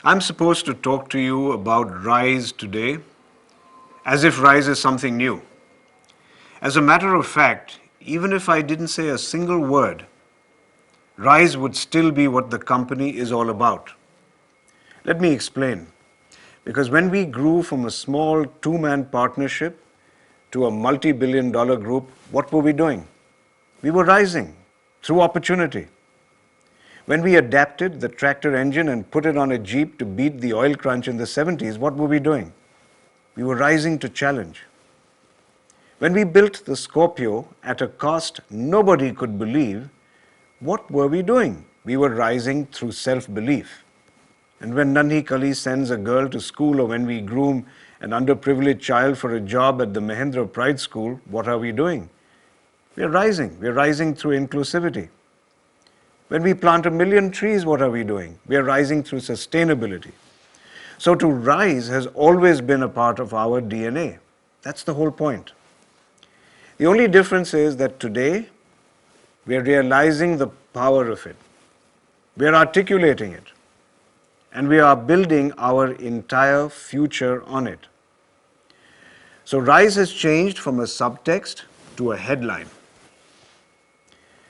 I'm supposed to talk to you about Rise today, as if Rise is something new. As a matter of fact, even if I didn't say a single word, Rise would still be what the company is all about. Let me explain. Because when we grew from a small two-man partnership to a multi-billion dollar group, what were we doing? We were rising through opportunity. When we adapted the tractor engine and put it on a Jeep to beat the oil crunch in the 70s, what were we doing? We were rising to challenge. When we built the Scorpio at a cost nobody could believe, what were we doing? We were rising through self-belief. And when Nanhi Kali sends a girl to school, or when we groom an underprivileged child for a job at the Mahindra Pride School, what are we doing? We are rising. We are rising through inclusivity. When we plant 1,000,000 trees, what are we doing? We are rising through sustainability. So to rise has always been a part of our DNA. That's the whole point. The only difference is that today we are realizing the power of it. We are articulating it. And we are building our entire future on it. So Rise has changed from a subtext to a headline.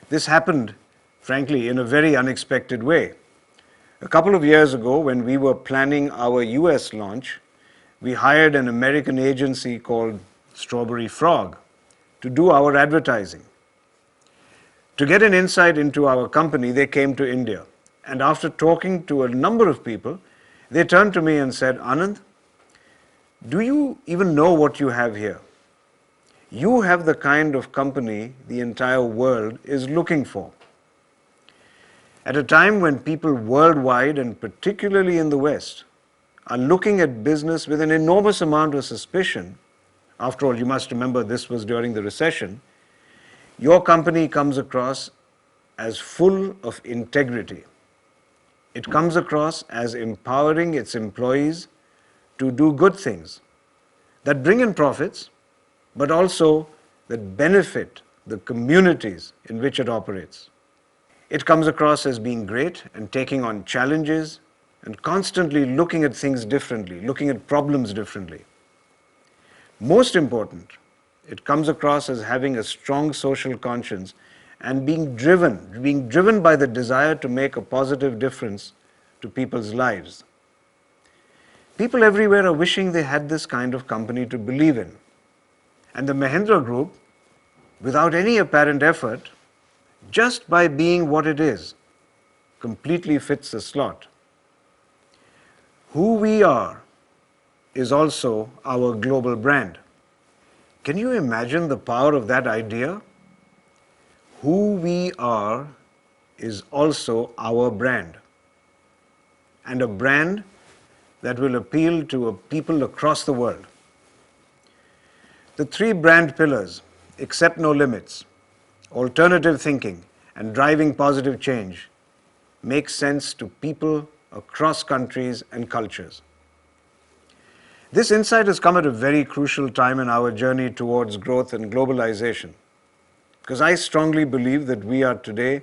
This happened, frankly, in a very unexpected way. A couple of years ago, when we were planning our US launch, we hired an American agency called Strawberry Frog to do our advertising. To get an insight into our company, they came to India. And after talking to a number of people, they turned to me and said, Anand, do you even know what you have here? You have the kind of company the entire world is looking for. At a time when people worldwide, and particularly in the West, are looking at business with an enormous amount of suspicion, after all, you must remember this was during the recession, your company comes across as full of integrity. It comes across as empowering its employees to do good things that bring in profits, but also that benefit the communities in which it operates. It comes across as being great and taking on challenges and constantly looking at things differently, looking at problems differently. Most important, it comes across as having a strong social conscience and being driven by the desire to make a positive difference to people's lives. People everywhere are wishing they had this kind of company to believe in. And the Mahindra Group, without any apparent effort, just by being what it is, completely fits the slot. Who we are is also our global brand. Can you imagine the power of that idea? Who we are is also our brand. And a brand that will appeal to people across the world. The three brand pillars, accept no limits, alternative thinking, and driving positive change, make sense to people across countries and cultures. This insight has come at a very crucial time in our journey towards growth and globalization, because I strongly believe that we are today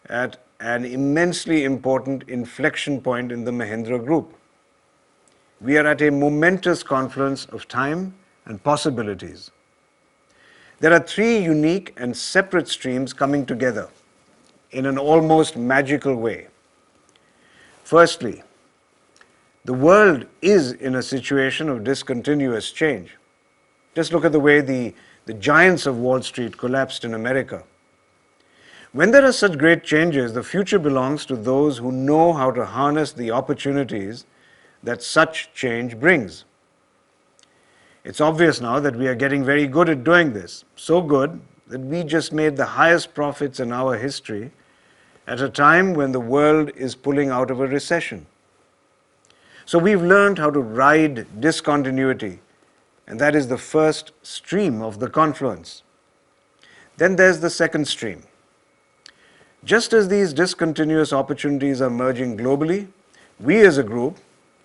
at an immensely important inflection point in the Mahindra Group. We are at a momentous confluence of time and possibilities. There are three unique and separate streams coming together in an almost magical way. Firstly, the world is in a situation of discontinuous change. Just look at the way the giants of Wall Street collapsed in America. When there are such great changes, the future belongs to those who know how to harness the opportunities that such change brings. It's obvious now that we are getting very good at doing this, so good that we just made the highest profits in our history at a time when the world is pulling out of a recession. So we've learned how to ride discontinuity, and that is the first stream of the confluence. Then there's the second stream. Just as these discontinuous opportunities are merging globally, we as a group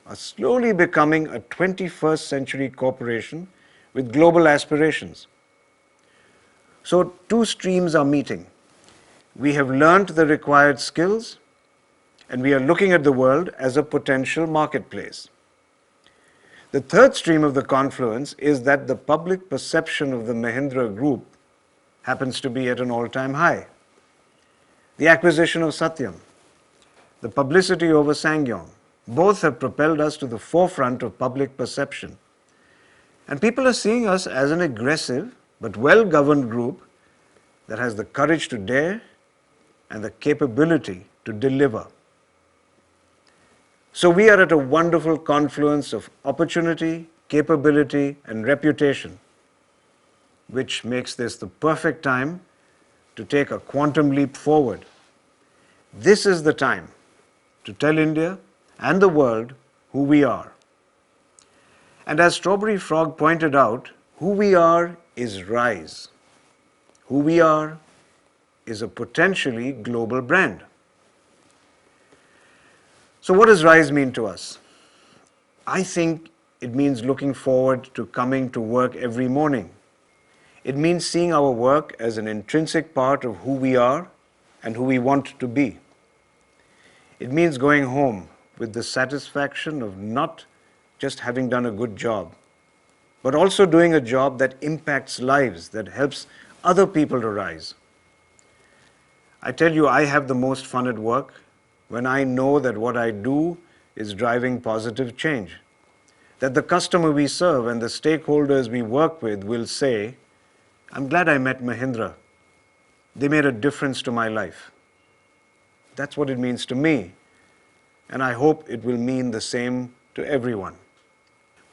are slowly becoming a 21st century corporation with global aspirations. So two streams are meeting. We have learned the required skills, and we are looking at the world as a potential marketplace. The third stream of the confluence is that the public perception of the Mahindra Group happens to be at an all-time high. The acquisition of Satyam, the publicity over SsangYong, both have propelled us to the forefront of public perception. And people are seeing us as an aggressive but well-governed group that has the courage to dare and the capability to deliver. So we are at a wonderful confluence of opportunity, capability, and reputation, which makes this the perfect time to take a quantum leap forward. This is the time to tell India and the world who we are. And as Strawberry Frog pointed out, who we are is RISE. Who we are is a potentially global brand. So what does RISE mean to us? I think it means looking forward to coming to work every morning. It means seeing our work as an intrinsic part of who we are and who we want to be. It means going home with the satisfaction of not just having done a good job, but also doing a job that impacts lives, that helps other people to rise. I tell you, I have the most fun at work when I know that what I do is driving positive change, that the customer we serve and the stakeholders we work with will say, I'm glad I met Mahindra. They made a difference to my life. That's what it means to me, and I hope it will mean the same to everyone.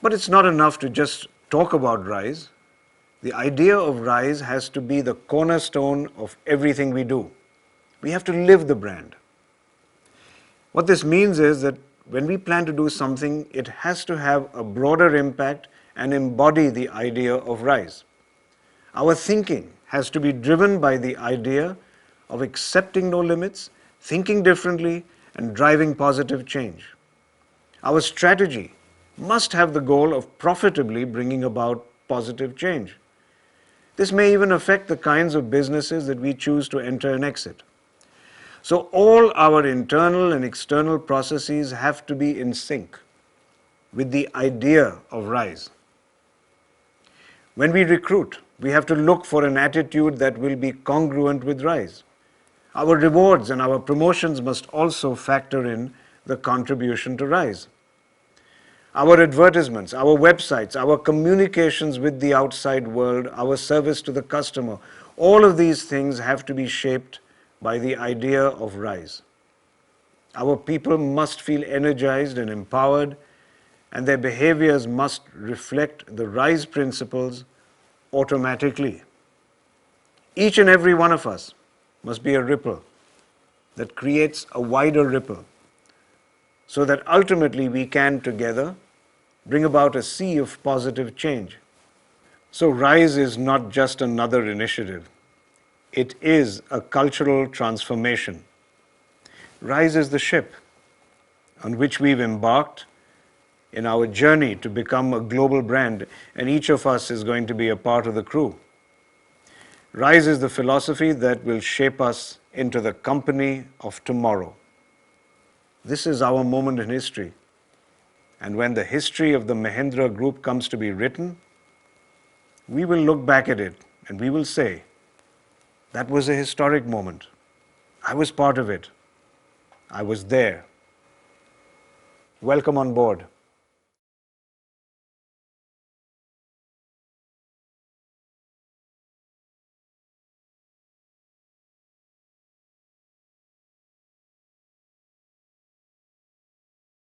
But it's not enough to just talk about RISE. The idea of RISE has to be the cornerstone of everything we do. We have to live the brand. What this means is that when we plan to do something, it has to have a broader impact and embody the idea of RISE. Our thinking has to be driven by the idea of accepting no limits, thinking differently, and driving positive change. Our strategy must have the goal of profitably bringing about positive change. This may even affect the kinds of businesses that we choose to enter and exit. So all our internal and external processes have to be in sync with the idea of RISE. When we recruit, we have to look for an attitude that will be congruent with RISE. Our rewards and our promotions must also factor in the contribution to RISE. Our advertisements, our websites, our communications with the outside world, our service to the customer, all of these things have to be shaped by the idea of RISE. Our people must feel energized and empowered, and their behaviors must reflect the RISE principles automatically. Each and every one of us must be a ripple that creates a wider ripple, so that ultimately we can together bring about a sea of positive change. So RISE is not just another initiative. It is a cultural transformation. RISE is the ship on which we've embarked in our journey to become a global brand, and each of us is going to be a part of the crew. RISE is the philosophy that will shape us into the company of tomorrow. This is our moment in history. And when the history of the Mahindra Group comes to be written, we will look back at it and we will say, that was a historic moment. I was part of it. I was there. Welcome on board.